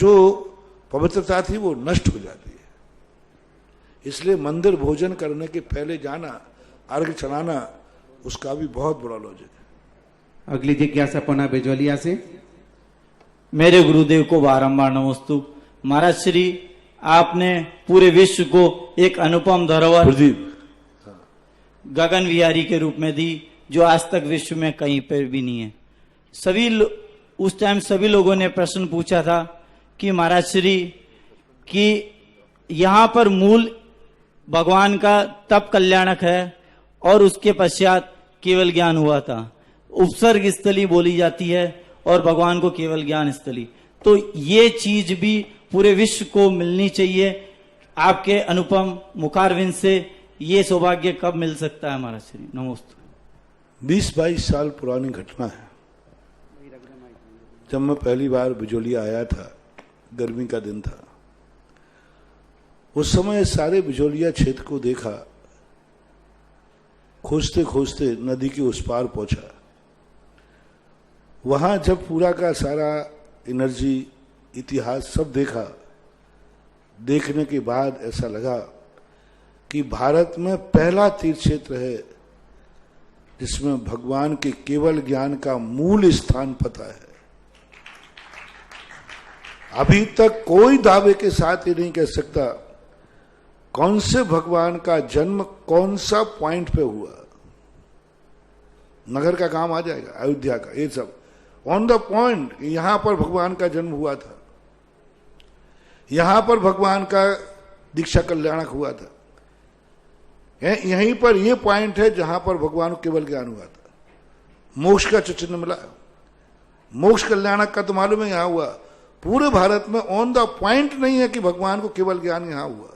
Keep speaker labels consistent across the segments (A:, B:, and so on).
A: जो पवित्रता थी वो नष्ट हो जाती है। इसलिए मंदिर भोजन करने के पहले जाना, अर्घ चढ़ाना, उसका भी बहुत बड़ा लॉजिक है।
B: अगली जिज्ञासा पुनः बिजोलिया से।
C: मेरे गुरुदेव को बारंबार नमस्तु। महाराज श्री, आपने पूरे विश्व को एक अनुपम धरोहर गगन विहारी के रूप में दी, जो आज तक विश्व में कहीं पर भी नहीं है। उस टाइम सभी लोगों ने प्रश्न पूछा था कि महाराज श्री कि यहाँ पर मूल भगवान का तप कल्याणक है और उसके पश्चात केवल ज्ञान हुआ था। उपसर्ग स्थली बोली जाती है और भगवान को केवल ज्ञान स्थली। तो ये चीज भी पूरे विश्व को मिलनी चाहिए। आपके अनुपम मुखारविंद से ये सौभाग्य कब मिल सकता है महाराज श्री? नमस्ते।
A: 20-22 साल पुरानी घटना है। जब मैं पहली बार बिजोलिया आया था, गर्मी का दिन था, उस समय सारे बिजोलिया क्षेत्र को देखा। खोजते खोजते नदी के उस पार पहुंचा। वहां जब पूरा का सारा एनर्जी, इतिहास सब देखा, देखने के बाद ऐसा लगा कि भारत में पहला तीर्थ क्षेत्र है जिसमें भगवान के केवल ज्ञान का मूल स्थान पता है। अभी तक कोई दावे के साथ ये नहीं कह सकता कौन से भगवान का जन्म कौन सा पॉइंट पे हुआ। नगर का काम आ जाएगा, अयोध्या का, ये सब ऑन द पॉइंट, यहां पर भगवान का जन्म हुआ था, यहां पर भगवान का दीक्षा कल्याणक हुआ था, यहीं पर ये पॉइंट है जहां पर भगवान को केवल ज्ञान हुआ था। मोक्ष का चिन्ह मिला, मोक्ष कल्याणक का तो मालूम है यहां हुआ। पूरे भारत में ऑन द पॉइंट नहीं है कि भगवान को केवल ज्ञान यहां हुआ।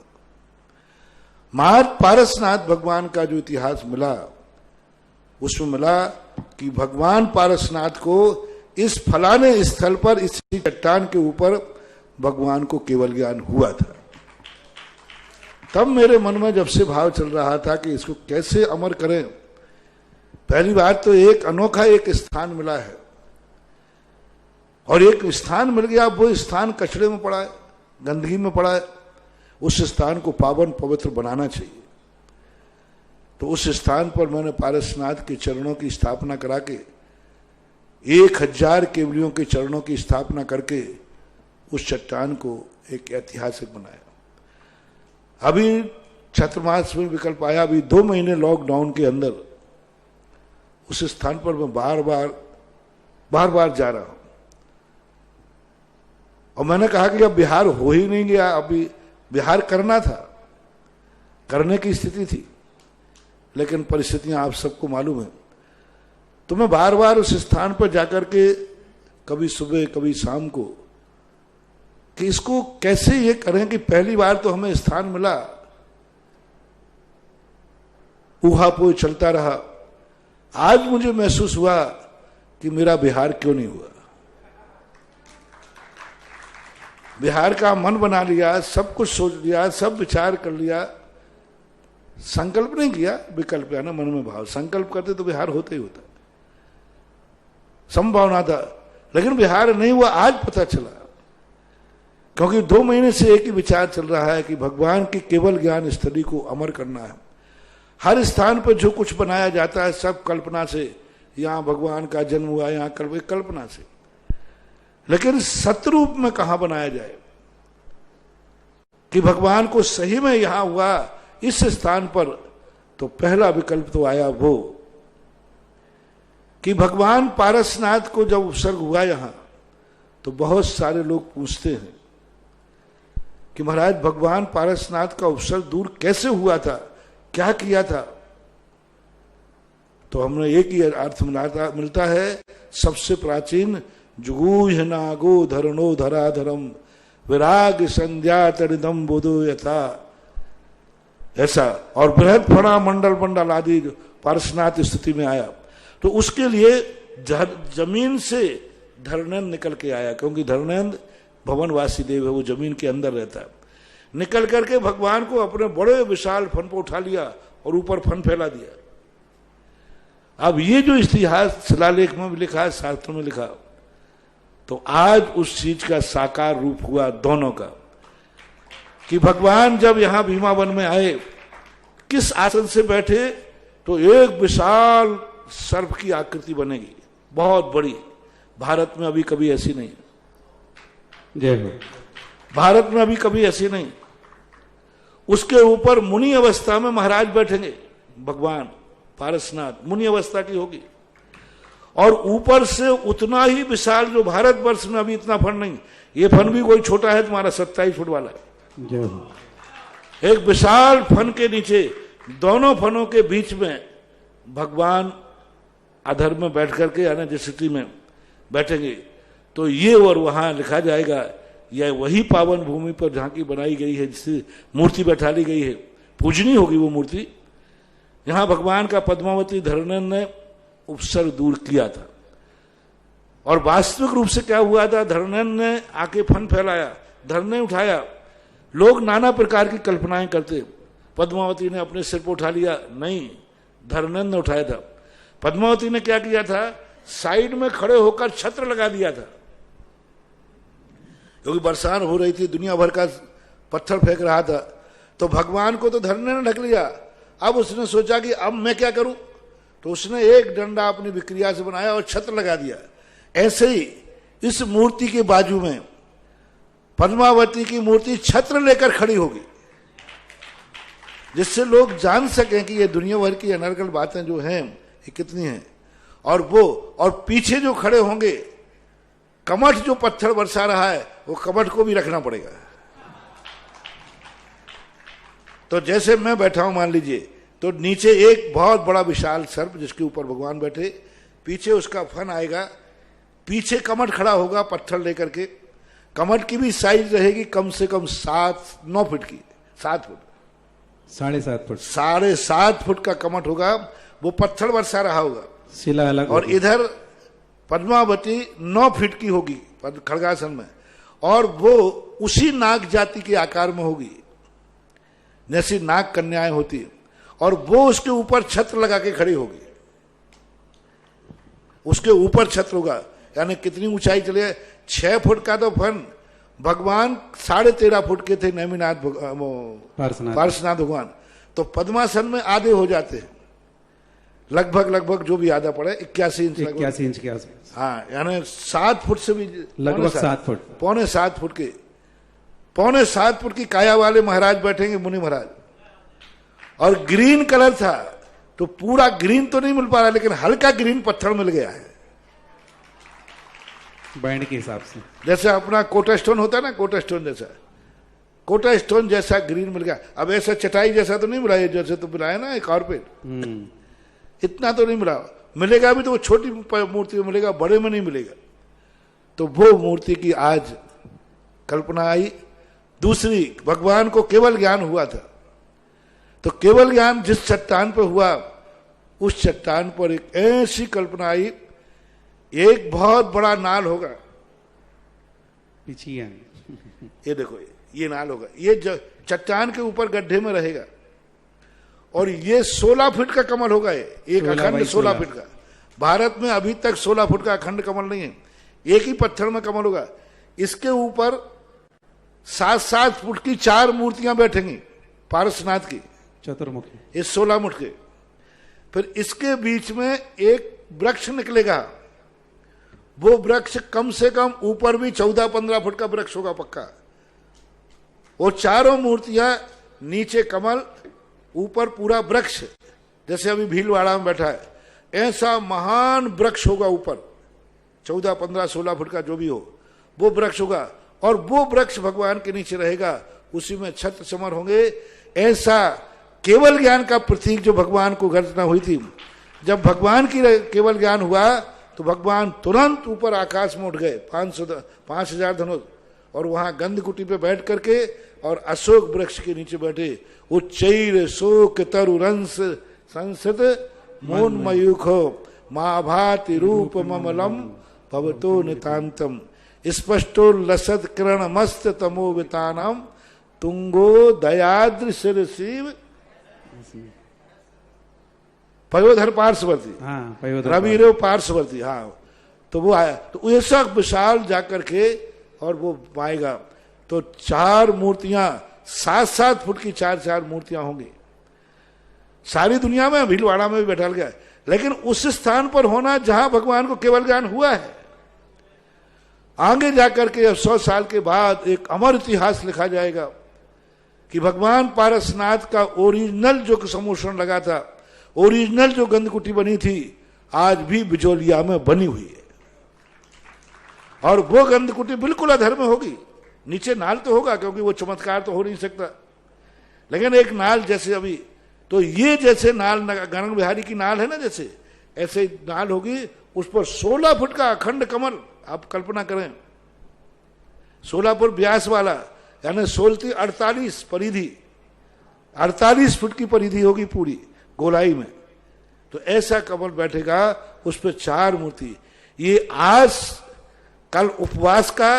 A: पारसनाथ भगवान का जो इतिहास मिला, उसमें मिला कि भगवान पारसनाथ को इस फलाने स्थल पर, इसी चट्टान के ऊपर भगवान को केवल ज्ञान हुआ था। तब मेरे मन में जब से भाव चल रहा था कि इसको कैसे अमर करें। पहली बात तो एक अनोखा एक स्थान मिला है, और एक स्थान मिल गया, वो स्थान कचरे में पड़ा है, गंदगी में पड़ा है। उस स्थान को पावन पवित्र बनाना चाहिए। तो उस स्थान पर मैंने पारसनाथ के चरणों की स्थापना करा के 1000 केवलियों के चरणों की स्थापना करके उस चट्टान को एक ऐतिहासिक बनाया। अभी छत्रमास में विकल्प आया, अभी 2 महीने लॉकडाउन के अंदर उस स्थान पर मैं बार बार जा रहा हूं। और मैंने कहा कि अब बिहार हो ही नहीं गया, अभी बिहार करना था, करने की स्थिति थी, लेकिन परिस्थितियां आप सबको मालूम है। तो मैं बार बार उस स्थान पर जाकर के कभी सुबह कभी शाम को कि इसको कैसे ये करें कि पहली बार तो हमें स्थान मिला, ऊहापोह चलता रहा। आज मुझे महसूस हुआ कि मेरा बिहार क्यों नहीं हुआ। बिहार का मन बना लिया, सब कुछ सोच लिया, सब विचार कर लिया, संकल्प नहीं किया, विकल्प है ना, मन में भाव। संकल्प करते तो बिहार होता ही होता, संभावना था, लेकिन बिहार नहीं हुआ। आज पता चला, क्योंकि 2 महीने से एक ही विचार चल रहा है कि भगवान की केवल ज्ञान स्थली को अमर करना है। हर स्थान पर जो कुछ बनाया जाता है सब कल्पना से, यहां भगवान का जन्म हुआ, यहां कल्पना से, लेकिन सतरूप में कहां बनाया जाए कि भगवान को सही में यहां हुआ इस स्थान पर। तो पहला विकल्प तो आया वो कि भगवान पारसनाथ को जब उपसर्ग हुआ यहां, तो बहुत सारे लोग पूछते हैं कि महाराज भगवान पारसनाथ का उपसर्ग दूर कैसे हुआ था, क्या किया था। तो हमने एक ही अर्थ मिलता है, सबसे प्राचीन जुगूह नागो धरणो धराधरम विराग संध्या तरिदम बोधो यथा, ऐसा। और बृहद फणा मंडल आदि पारसनाथ स्थिति में आया। तो उसके लिए जमीन से धरणेन्द्र निकल के आया, क्योंकि धरणेन्द्र भवनवासी देव है, वो जमीन के अंदर रहता है। निकल करके भगवान को अपने बड़े विशाल फन पर उठा लिया और ऊपर फन फैला दिया। अब ये जो इतिहास शिलालेख में भी लिखा है, शास्त्र में लिखा, तो आज उस चीज का साकार रूप हुआ दोनों का, कि भगवान जब यहां भीमा वन में आए, किस आसन से बैठे, तो एक विशाल सर्प की आकृति बनेगी, बहुत बड़ी। भारत में अभी कभी ऐसी नहीं,
B: जय हो।
A: भारत में अभी कभी ऐसी नहीं। उसके ऊपर मुनि अवस्था में महाराज बैठेंगे, भगवान पारसनाथ मुनि अवस्था की होगी, और ऊपर से उतना ही विशाल, जो भारतवर्ष में अभी इतना फन नहीं, ये फन भी कोई छोटा है तुम्हारा 27 फुट वाला है।
B: जय हो।
A: एक विशाल फन के नीचे, दोनों फनों के बीच में भगवान अधर में बैठ करके, यानी जिस स्थिति में बैठेंगे, तो ये और वहां लिखा जाएगा, यह वही पावन भूमि पर जहां की बनाई गई है, जिससे मूर्ति बैठा ली गई है, पूजनीय होगी वो मूर्ति। यहां भगवान का पद्मावती धरणन ने उपसर्ग दूर किया था, और वास्तविक रूप से क्या हुआ था, धरणन ने आके फन फैलाया, धरने उठाया। लोग नाना प्रकार की कल्पनाएं करते, पद्मावती ने अपने सिर पर उठा लिया, नहीं, धरणन ने उठाया था। पद्मावती ने क्या किया था, साइड में खड़े होकर छत्र लगा दिया था, क्योंकि बरसात हो रही थी, दुनिया भर का पत्थर फेंक रहा था, तो भगवान को तो धरने ने ढक लिया। अब उसने सोचा कि अब मैं क्या करूं, तो उसने एक डंडा अपनी विक्रिया से बनाया और छत्र लगा दिया। ऐसे ही इस मूर्ति के बाजू में पद्मावती की मूर्ति छत्र लेकर खड़ी होगी, जिससे लोग जान सकें कि ये दुनिया भर की अनर्गल बातें जो हैं ये कितनी हैं। और पीछे जो खड़े होंगे, कमठ जो पत्थर बरसा रहा है, वो कमठ को भी रखना पड़ेगा। तो जैसे मैं बैठा हूं मान लीजिए, तो नीचे एक बहुत बड़ा विशाल सर्प जिसके ऊपर भगवान बैठे, पीछे उसका फन आएगा, पीछे कमठ खड़ा होगा पत्थर लेकर के। कमठ की भी साइज रहेगी कम से कम 7-9 फुट की, 7 फुट,
B: 7.5 फुट,
A: 7.5 फुट का कमठ होगा, वो पत्थर बरसा रहा होगा।
B: शिला अलग
A: और
B: होगी।
A: इधर पद्मावती 9 फीट की होगी खड़गासन में, और वो उसी नाग जाति के आकार में होगी जैसी नाग कन्याएं होती है, और वो उसके ऊपर छत्र लगा के खड़ी होगी, उसके ऊपर छत्र होगा। यानी कितनी ऊंचाई चले गए, 6 फुट का तो फन, भगवान 13.5 फुट के थे, नेमिनाथ पार्श्वनाथ भगवान, तो पद्मासन में आधे हो जाते हैं, लगभग जो भी आधा पड़े, 81 इंच,
B: 81 इंच के आसपास।
A: हाँ, यानी 7 फुट से भी
B: लगभग 7 फुट,
A: पौने 7 फुट के, पौने 7 फुट की काया वाले महाराज बैठेंगे, मुनि महाराज। और ग्रीन कलर था, तो पूरा ग्रीन तो नहीं मिल पा रहा, लेकिन हल्का ग्रीन पत्थर मिल गया है,
B: बैंड के हिसाब से।
A: जैसे अपना कोटा स्टोन होता है ना, कोटा स्टोन जैसा, कोटा स्टोन जैसा ग्रीन मिल गया। अब ऐसा चटाई जैसा तो नहीं मिला, जैसे तो मिला है ना कारपेट, इतना तो नहीं मिला, मिलेगा भी तो वो छोटी मूर्ति में मिलेगा, बड़े में नहीं मिलेगा। तो वो मूर्ति की आज कल्पना आई। दूसरी, भगवान को केवल ज्ञान हुआ था, तो केवल ज्ञान जिस चट्टान पर हुआ, उस चट्टान पर एक ऐसी कल्पना आई, एक बहुत बड़ा नाल होगा,
B: पीछे
A: ये देखो, ये नाल होगा, ये चट्टान के ऊपर गड्ढे में रहेगा, और ये 16 फीट का कमल होगा, एक अखंड 16 फीट का। भारत में अभी तक 16 फुट का अखंड कमल नहीं है, एक ही पत्थर में कमल होगा। इसके ऊपर 7-7 फुट की 4 मूर्तियां बैठेंगी पारसनाथ की,
B: चतुर्मुखी,
A: इस 16 फुट के। फिर इसके बीच में एक वृक्ष निकलेगा, वो वृक्ष कम से कम ऊपर भी 14-15 फुट का वृक्ष होगा पक्का। वो चारों मूर्तियां, नीचे कमल, ऊपर पूरा वृक्ष, जैसे अभी भीलवाड़ा में बैठा है, ऐसा महान वृक्ष होगा ऊपर, 14, 15, 16 फुट का जो भी हो, वो वृक्ष होगा। और वो वृक्ष भगवान के नीचे रहेगा, उसी में छत्र समर होंगे। ऐसा केवल ज्ञान का प्रतीक जो भगवान को घटना हुई थी, जब भगवान की केवल ज्ञान हुआ तो भगवान तुरंत ऊपर आकाश में उठ गए, 5,000 धनुष, और वहां गंधकुटी पे बैठ करके और अशोक वृक्ष के नीचे बैठे। उच्चैर शोक तरु रंस संसद मोन मयूखो माँ भाति रूप ममलम भवतो नितांतम स्पष्टो लसद किरण मस्त तमो वितानम तुंगो दयाद्र शिर शिव पयोधर पार्श्ववर्ती,
B: हाँ, पयोधर
A: रवि रे पार्श्ववर्ती। हाँ, तो वो आया, तो ऐसा विशाल जाकर के और वो पाएगा, तो 4 मूर्तियां 7-7 फुट की 4-4 मूर्तियां होंगी सारी दुनिया में, भीलवाड़ा में भी बैठा गया, लेकिन उस स्थान पर होना जहां भगवान को केवल ज्ञान हुआ है। आगे जाकर के 100 साल के बाद एक अमर इतिहास लिखा जाएगा कि भगवान पारसनाथ का ओरिजिनल जो समोषण लगा था, ओरिजिनल जो गंधकुटी बनी थी, आज भी बिजोलिया में बनी हुई है। और वो गंधकुटी बिल्कुल अधर में होगी, नीचे नाल तो होगा क्योंकि वो चमत्कार तो हो नहीं सकता, लेकिन एक नाल जैसे अभी, तो ये जैसे नाल गगन बिहारी की नाल है ना, जैसे ऐसे नाल होगी, उस पर 16 फुट का अखंड कमल, आप कल्पना करें 16 फुट व्यास वाला, यानी 16 48 परिधि, 48 फुट की परिधि होगी पूरी गोलाई में, तो ऐसा कमल बैठेगा, उस पर 4 मूर्ति। ये आज कल उपवास का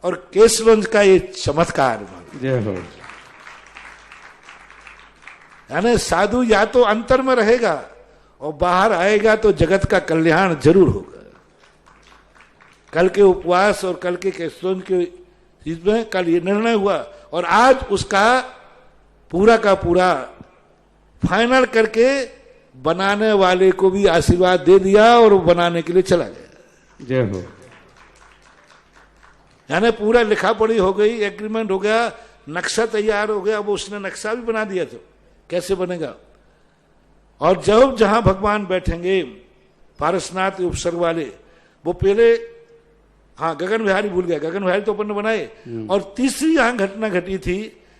A: और केसलंज का ये चमत्कार,
B: जय हो।
A: यानी साधु या तो अंतर में रहेगा और बाहर आएगा तो जगत का कल्याण जरूर होगा। कल के उपवास और कल के केसलंज के चीज में कल ये निर्णय हुआ, और आज उसका पूरा का पूरा फाइनल करके बनाने वाले को भी आशीर्वाद दे दिया और वो बनाने के लिए चला गया।
B: जय हो।
A: यानी पूरा लिखा पढ़ी हो गई, एग्रीमेंट हो गया, नक्शा तैयार हो गया, वो उसने नक्शा भी बना दिया, तो कैसे बनेगा। और जब जहां भगवान बैठेंगे पारसनाथ उपसर्ग वाले, वो पहले, हाँ गगन बिहारी भूल गया, गगन बिहारी तो अपन ने बनाए, और तीसरी यहां घटना घटी थी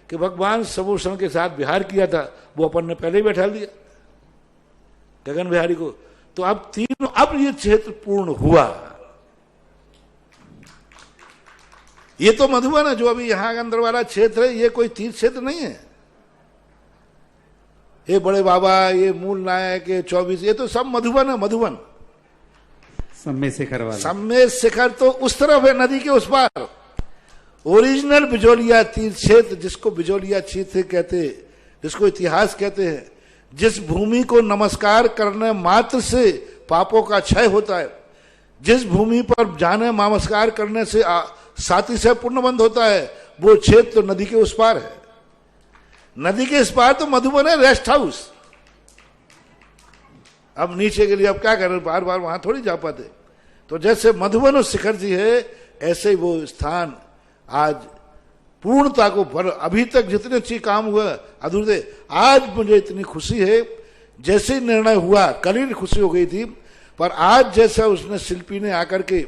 A: कि भगवान सबूषण के साथ विहार किया था, वो अपन ने पहले ही बैठा दिया गगन बिहारी को। तो अब तीनों, अब ये क्षेत्र पूर्ण हुआ। ये तो मधुबन है, जो अभी यहां अंदर वाला क्षेत्र है, ये कोई तीर्थ क्षेत्र नहीं है। ये बड़े बाबा, ये मूल नायक, ये 24, ये तो सब मधुबन है, मधुबन
B: सम्मेद शिखर वाला।
A: सम्मेद शिखर तो उस तरफ है, नदी के उस पार। ओरिजिनल बिजोलिया तीर्थ क्षेत्र, जिसको बिजोलिया क्षेत्र कहते, जिसको इतिहास कहते हैं, जिस भूमि को नमस्कार करने मात्र से पापों का क्षय होता है, जिस भूमि पर जाने नमस्कार करने से साथी से पुण्य बंद होता है, वो क्षेत्र तो नदी के उस पार है। नदी के इस पार तो मधुबन है, रेस्ट हाउस। अब नीचे के लिए अब क्या करें, बार बार वहां थोड़ी जा पाते। तो जैसे मधुबन और शिखर जी है, ऐसे ही वो स्थान आज पूर्णता को भर, अभी तक जितने अच्छी काम हुआ अधूरे, आज मुझे इतनी खुशी है, जैसे ही निर्णय हुआ कल ही खुशी हो गई थी, पर आज जैसा उसने शिल्पी ने आकर के,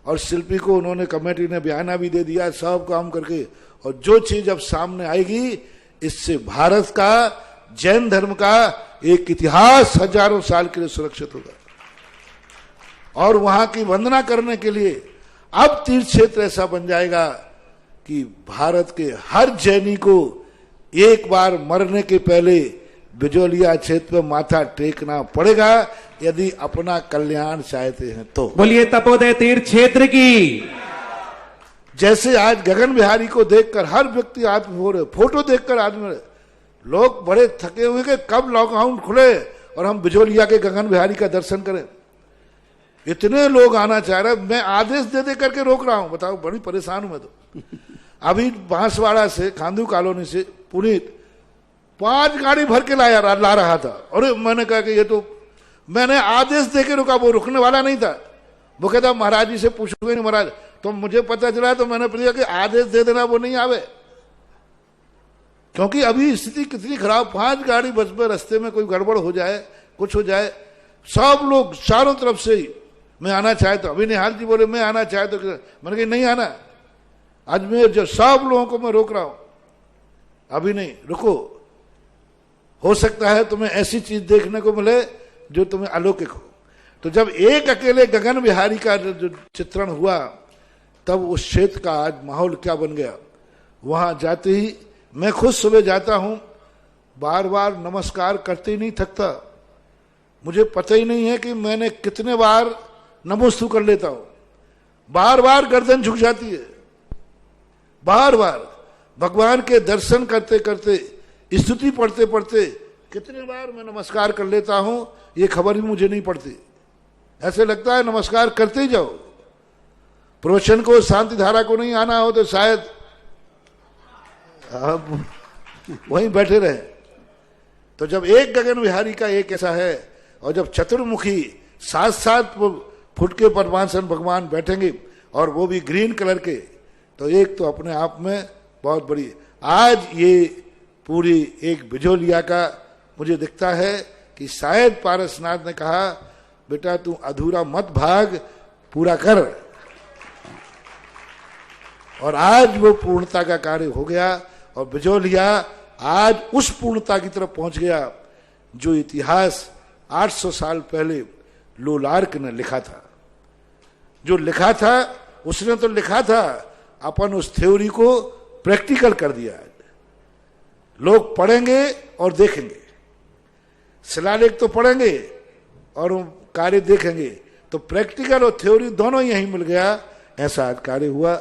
A: और शिल्पी को उन्होंने कमेटी ने बयाना भी दे दिया, सब काम करके, और जो चीज अब सामने आएगी, इससे भारत का, जैन धर्म का एक इतिहास हजारों साल के लिए सुरक्षित होगा। और वहां की वंदना करने के लिए अब तीर्थ क्षेत्र ऐसा बन जाएगा कि भारत के हर जैनी को एक बार मरने के पहले बिजोलिया क्षेत्र में माथा टेकना पड़ेगा, यदि अपना कल्याण चाहते हैं तो।
B: बोलिए तपोदय तीर्थ क्षेत्र की।
A: जैसे आज गगन बिहारी को देखकर हर व्यक्ति आत्मभोर है, फोटो देखकर आदमी, लोग बड़े थके हुए कि कब लॉकडाउन खुले और हम बिजोलिया के गगन बिहारी का दर्शन करें। इतने लोग आना चाह रहे, मैं आदेश दे दे करके रोक रहा हूं, बताओ, बड़ी परेशान हूं मैं तो। अभी बांसवाड़ा से, खांदू कॉलोनी से पुनीत 5 गाड़ी भर के ला रहा था, और मैंने कहा कि ये तो, मैंने आदेश दे के रुका, वो रुकने वाला नहीं था। वो कहता महाराज जी से पूछोगे नहीं महाराज, तो मुझे पता चला, तो मैंने पूछा कि आदेश दे देना, वो नहीं आवे, क्योंकि अभी स्थिति कितनी खराब। 5 गाड़ी बस में, रास्ते में कोई गड़बड़ हो जाए, कुछ हो जाए, सब लोग चारों तरफ से ही, मैं आना चाहे तो, अभी निहाल जी बोले मैं आना चाहे तो, मैंने कहा नहीं आना, अजमेर जो सब लोगों को मैं रोक रहा हूं, अभी नहीं, रुको, हो सकता है तुम्हें ऐसी चीज देखने को मिले जो तुम्हें अलौकिक हो। तो जब एक अकेले गगन बिहारी का जो चित्रण हुआ, तब उस क्षेत्र का आज माहौल क्या बन गया। वहां जाते ही मैं खुद सुबह जाता हूं, बार बार नमस्कार करते ही नहीं थकता, मुझे पता ही नहीं है कि मैंने कितने बार नमोस्तु कर लेता हूं, बार बार गर्दन झुक जाती है, बार बार भगवान के दर्शन करते करते, स्तुति पढ़ते पढ़ते कितने बार मैं नमस्कार कर लेता हूं, ये खबर भी मुझे नहीं पड़ती। ऐसे लगता है नमस्कार करते ही जाओ। प्रवचन को, शांति धारा को नहीं आना हो तो शायद आप वहीं बैठे रहे। तो जब एक गगन विहारी का एक ऐसा है, और जब चतुर्मुखी 7-7 फुट के पद्मासन भगवान बैठेंगे और वो भी ग्रीन कलर के, तो एक तो अपने आप में बहुत बड़ी। आज ये पूरी एक बिजोलिया का मुझे दिखता है कि शायद पारसनाथ ने कहा, बेटा तू अधूरा मत भाग, पूरा कर। और आज वो पूर्णता का कार्य हो गया और बिजोलिया आज उस पूर्णता की तरफ पहुंच गया जो इतिहास 800 साल पहले लोलार्क ने लिखा था। जो लिखा था उसने तो लिखा था, अपन उस थ्योरी को प्रैक्टिकल कर दिया। लोग पढ़ेंगे और देखेंगे, शिलालेख तो पढ़ेंगे और कार्य देखेंगे, तो प्रैक्टिकल और थ्योरी दोनों यहीं मिल गया। ऐसा आज कार्य हुआ।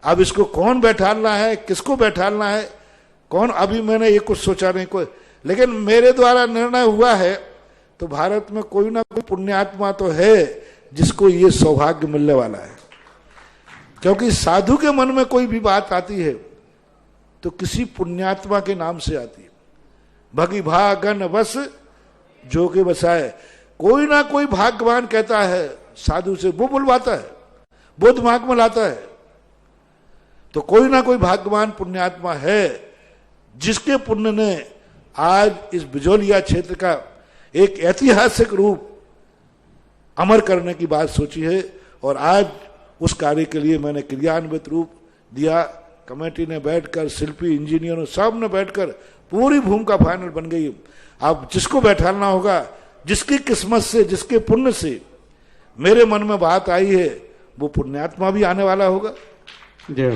A: अब इसको कौन बैठालना है, किसको बैठालना है, कौन, अभी मैंने ये कुछ सोचा नहीं कोई, लेकिन मेरे द्वारा निर्णय हुआ है तो भारत में कोई ना कोई पुण्यात्मा तो है जिसको ये सौभाग्य मिलने वाला है। क्योंकि साधु के मन में कोई भी बात आती है तो किसी पुण्यात्मा के नाम से आती है। भगी भागन बस जो के बसाए, कोई ना कोई भाग्यवान कहता है साधु से, वो बुलवाता है, वो दिमाग में लाता है। तो कोई ना कोई भाग्यवान पुण्यात्मा है जिसके पुण्य ने आज इस बिजोलिया क्षेत्र का एक ऐतिहासिक रूप अमर करने की बात सोची है। और आज उस कार्य के लिए मैंने क्रियान्वित रूप दिया। कमेटी ने बैठकर, शिल्पी, इंजीनियरों सब ने बैठकर पूरी भूमिका फाइनल बन गई। अब जिसको बैठाना होगा, जिसकी किस्मत से, जिसके पुण्य से मेरे मन में बात आई है, वो पुण्यात्मा भी आने वाला होगा।
B: जय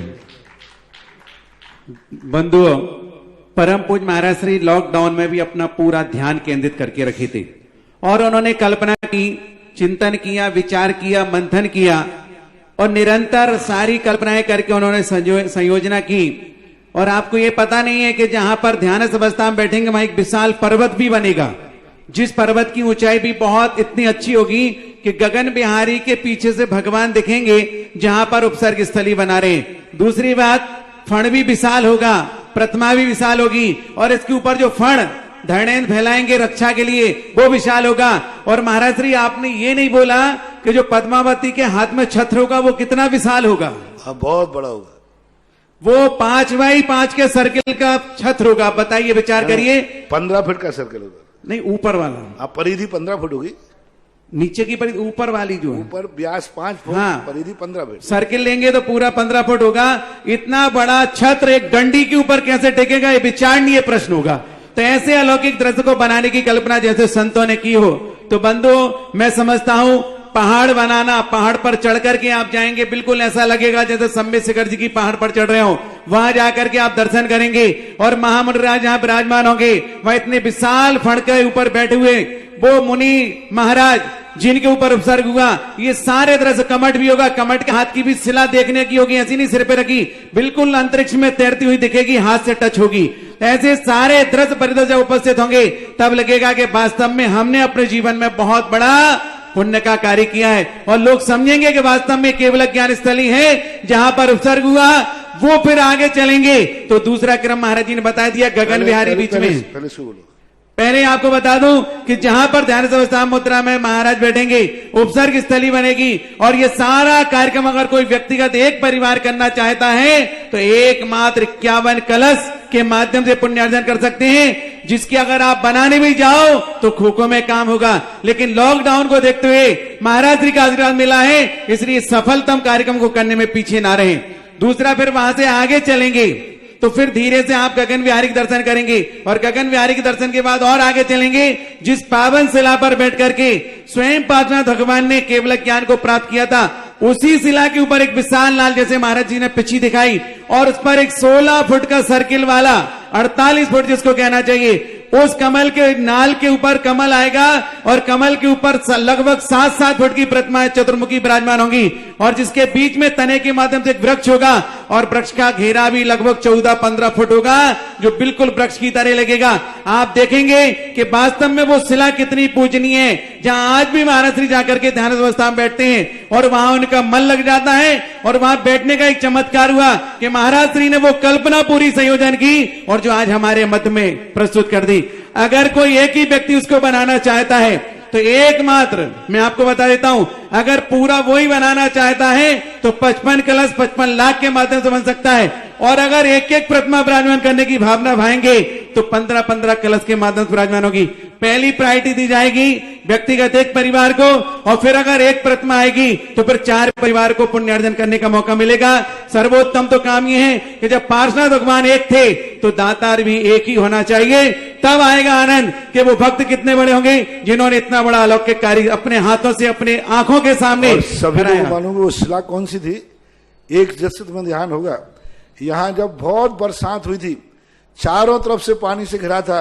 B: बंधुओं, परम पूज्य महाराज श्री लॉकडाउन में भी अपना पूरा ध्यान केंद्रित करके रखे थे और उन्होंने कल्पना की, चिंतन किया, विचार किया, मंथन किया और निरंतर सारी कल्पनाएं करके उन्होंने संयोजना की। और आपको ये पता नहीं है कि जहां पर ध्यान अवस्था में बैठेंगे वहां एक विशाल पर्वत भी बनेगा, जिस पर्वत की ऊंचाई भी बहुत इतनी अच्छी होगी कि गगन बिहारी के पीछे से भगवान दिखेंगे जहां पर उपसर्ग स्थली बना रहे। दूसरी बात, फण भी विशाल होगा, प्रतिमा भी विशाल होगी और इसके ऊपर जो फण धरणेन्द्र फैलाएंगे रक्षा के लिए वो विशाल होगा। और महाराज श्री आपने ये नहीं बोला कि जो पद्मावती के हाथ में छत्र होगा वो कितना विशाल होगा?
A: बहुत बड़ा होगा।
B: वो 5x5 के सर्किल का छत्र होगा। बताइए, विचार करिए।
A: 15 फीट का सर्किल होगा।
B: नहीं, ऊपर वाला।
A: आप परिधि 15 फुट होगी,
B: नीचे की परिधि, ऊपर वाली जो है,
A: ऊपर व्यास 5 फुट,
B: हाँ,
A: परिधि 15 फीट।
B: सर्किल लेंगे तो पूरा 15 फुट होगा। इतना बड़ा छत्र एक डंडी के ऊपर कैसे टेकेगा, ये विचारणीय प्रश्न होगा। तो ऐसे अलौकिक दृश्य को बनाने की कल्पना जैसे संतों ने की हो, तो बंधुओं मैं समझता हूं पहाड़ बनाना, पहाड़ पर चढ़ करके आप जाएंगे, बिल्कुल ऐसा लगेगा जैसे सम्बित शिखर जी की पहाड़ पर चढ़ रहे हो। वहां जाकर के आप दर्शन करेंगे और महामुनिराज जहां विराजमान होंगे वहां इतने विशाल फण के ऊपर बैठे हुए वो मुनि महाराज जिनके ऊपर उपसर्ग हुआ, ये सारे दृश्य, कमट भी होगा, कमट के हाथ की भी शिला देखने की होगी, ऐसी नहीं सिर पे रखी, बिल्कुल अंतरिक्ष में तैरती हुई दिखेगी, हाथ से टच होगी। ऐसे सारे दृश्य परिदृश्य उपस्थित होंगे, तब लगेगा कि वास्तव में हमने अपने जीवन में बहुत बड़ा पुण्य का कार्य किया है। और लोग समझेंगे कि वास्तव में केवल ज्ञान स्थली है जहां पर उपसर्ग हुआ, वो फिर आगे चलेंगे। तो दूसरा क्रम महाराज जी ने बता दिया, गगन बिहारी बीच में। पहले आपको बता दूं कि जहां पर ध्यान अवस्था मुद्रा में महाराज बैठेंगे उपसर्ग स्थली बनेगी और ये सारा कार्यक्रम अगर कोई व्यक्तिगत एक परिवार करना चाहता है तो एकमात्र 51 कलश के माध्यम से पुण्यार्जन कर सकते हैं, जिसकी अगर आप बनाने भी जाओ तो खोखो में काम होगा। लेकिन लॉकडाउन को देखते हुए महाराज जी का आशीर्वाद मिला है, इसलिए सफलतम कार्यक्रम को करने में पीछे ना रहे। दूसरा, फिर वहां से आगे चलेंगे तो फिर धीरे से आप गगन विहारी के दर्शन करेंगे और गगन विहारी के दर्शन के बाद और आगे चलेंगे, जिस पावन शिला पर बैठ करके स्वयं पार्श्वनाथ भगवान ने केवल ज्ञान को प्राप्त किया था, उसी शिला के ऊपर एक विशाल लाल जैसे महाराज जी ने पिछी दिखाई और उस पर एक 16 फुट का सर्किल वाला, 48 फुट जिसको कहना चाहिए, उस कमल के नाल के ऊपर कमल आएगा और कमल के ऊपर लगभग 7-7 फुट की प्रतिमाएं चतुर्मुखी विराजमान होंगी और जिसके बीच में तने के माध्यम से एक वृक्ष होगा और वृक्ष का घेरा भी लगभग 14-15 फुट होगा, जो बिल्कुल वृक्ष की तरह लगेगा। आप देखेंगे कि वास्तव में वो शिला कितनी पूजनीय है, जहां आज भी महाराज श्री जाकर के ध्यान अवस्था में बैठते हैं और वहां उनका मन लग जाता है। और वहां बैठने का एक चमत्कार हुआ कि महाराज श्री ने वो कल्पना पूरी संयोजन की और जो आज हमारे मध्य में प्रस्तुत कर दी। अगर कोई एक ही व्यक्ति उसको बनाना चाहता है तो एकमात्र मैं आपको बता देता हूं, अगर पूरा वही बनाना चाहता है तो 55 कलश 55 लाख के माध्यम से बन सकता है। और अगर एक एक प्रतिमा विराजमान करने की भावना भाएंगे तो 15-15 कलश के माध्यम से विराजमान होगी। पहली प्रायोरिटी दी जाएगी व्यक्तिगत एक परिवार को, और फिर अगर एक प्रतिमा आएगी तो फिर 4 परिवार को पुण्य अर्जन करने का मौका मिलेगा। सर्वोत्तम तो काम यह है कि जब पार्षद भगवान एक थे तो दातार भी एक ही होना चाहिए, तब आएगा आनंद कि वो भक्त कितने बड़े होंगे जिन्होंने इतना बड़ा अलौकिक कार्य अपने हाथों से अपने आंखों के सामने
A: सभी लोग मालूम वो शिला कौन सी थी। एक जैसे तुम्हें ध्यान होगा, यहां जब बहुत बरसात हुई थी, चारों तरफ से पानी से घिरा था,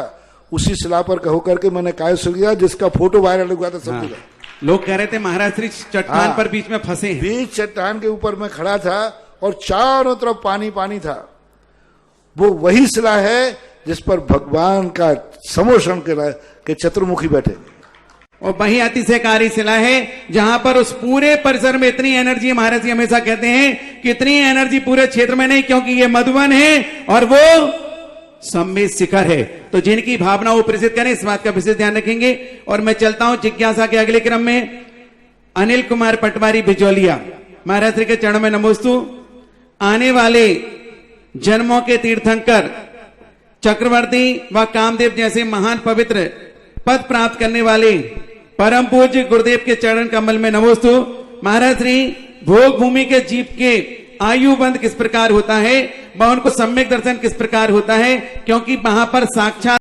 A: उसी शिला पर कहो करके मैंने काय सुन लिया, जिसका फोटो वायरल हुआ था सब जगह।
B: लोग कह रहे थे महाराज श्री चट्टान पर बीच में फंसे हैं।
A: बीच चट्टान के ऊपर मैं खड़ा था और चारों तरफ पानी पानी था। वो वही शिला है जिस पर भगवान का समोषण के चतुर्मुखी बैठे,
B: और वही अतिशयकारी शिला है जहां पर उस पूरे परिसर में इतनी एनर्जी, महाराज जी हमेशा कहते हैं कि इतनी एनर्जी पूरे क्षेत्र में नहीं, क्योंकि ये मधुवन है और वो सम्मेद शिखर है। तो जिनकी भावना वो प्रसिद्ध करें, इस बात का विशेष ध्यान रखेंगे। और मैं चलता हूं जिज्ञासा के अगले क्रम में। अनिल कुमार पटवारी बिजौलिया, महाराज श्री के चरणों में नमोस्तु। आने वाले जन्मों के तीर्थंकर चक्रवर्ती व कामदेव जैसे महान पवित्र पद प्राप्त करने वाले परम पूज्य गुरुदेव के चरण कमल में नमोस्तु। महाराज श्री भोग भूमि के जीव के आयु बंद किस प्रकार होता है, वह उनको सम्यक दर्शन किस प्रकार होता है, क्योंकि वहां पर साक्षात